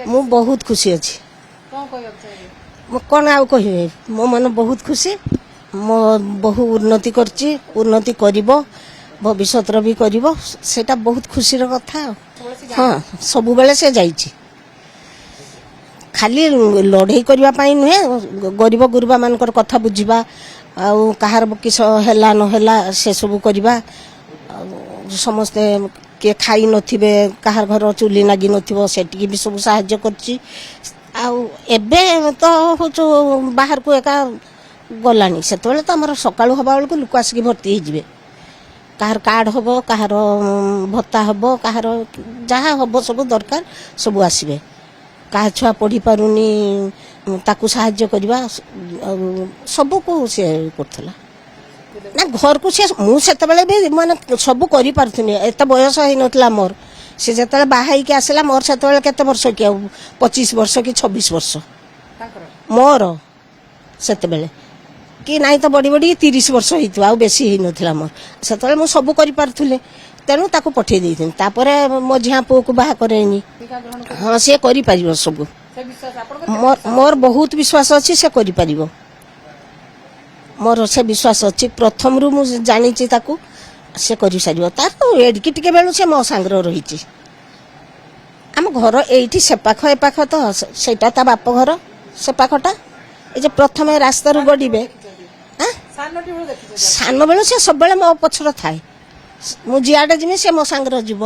मु बहुत खुशी अच्छी कौन आउ कह मो मन बहुत खुशी मो बहु उन्नति करची उन्नति करिवो भविष्य भी करिवो सेटा बहुत खुशी रो कथा हाँ सब बेले से जाइची खाली लड़ाई करबा पाई नुहे गरीब गुरुबा मानकर कथा बुझिबा आउ कहार किस हेला न हेला से सब करबा समस्ते के खाई नथिबे कहार घर चुली नागी नथिबो सेटिकी भी सब सहाय्य करची आउ एबे तो होचो बाहर को एका गलानी सेतबेले तो हमर सकाळु हबा बेल को लुक आसिक भर्ती हो जिवे कहार कार्ड हबो कहार भत्ता हबो कहार जहा हबो सब दरकार सब आसीबे कहा छुआ पढ़ी पारुनी ताकू सहाय्य करवा सब को से करथला ना घर को से मु सेते बेले भी माने सब करि पारथुनी एत बयस होई नथला मोर से जेतले बाहाई के आसला मोर सेते बेले केते वर्ष के 25 वर्ष कि 26 वर्ष मोर सेते बेले कि नाही तो बड़ी बड़ी 30 वर्ष होइतु आ बेसी होई नथला मोर सेते बेले मु सब करि पारथुले तेणु ताको पठे देथिन तापरे मो झिया पो को बाहा करेनी हां से करि पारिबो सब मोर बहुत विश्वास अछि से करि पारिबो मोर से विश्वास अछि प्रथम रु मु जानि छि ताको से करि सारिबो तार तो एडकी टिके बेलु से मो सांग्र रहिछि हम घर एठी से पाख ए पाख तो सेटा ता बाप घर से पाखटा ए जे प्रथम रास्ता रु गडिबे हां सान बेलु से सब बेले मो पछर थाए मु जियाडे जिमी से मो सांग्र जीव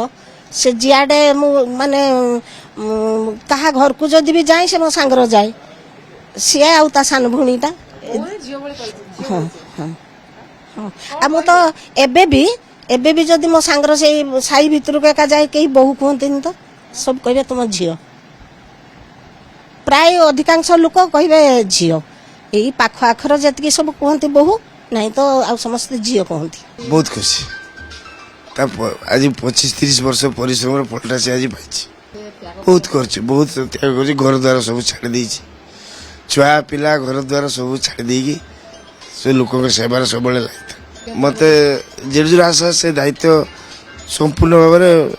से जियाडे मु माने कहा घर को जदि भी जाए से मो सांग्र जाए सी आउ ता सान भुणीटा हाँ हाँ हाँ आ मु तो एबे भी जदि मो सांग्र से साई भितर के का जाए कहीं बहु कहते तो सब कहे तुम झील प्राय अधिकांश लोक कहे झील यही पाख आखर जी सब कहते बहु नहीं तो आ समस्त झील कहती बहुत खुशी आज 25-30 वर्ष परिश्रम फलटा से आज पाई बहुत कर बहुत त्याग कर घर द्वार सब छाड़ दे छुआ पिला घर द्वार सब छाड़ दे से लोक सेवार सब लगे मत जो आशा से दायित्व संपूर्ण भाव में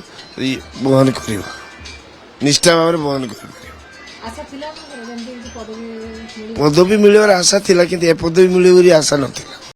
बहन कर निष्ठा भाव में बहन कर पदवी मिलवार आशा थिला कि पदवी मिले आशा नथिला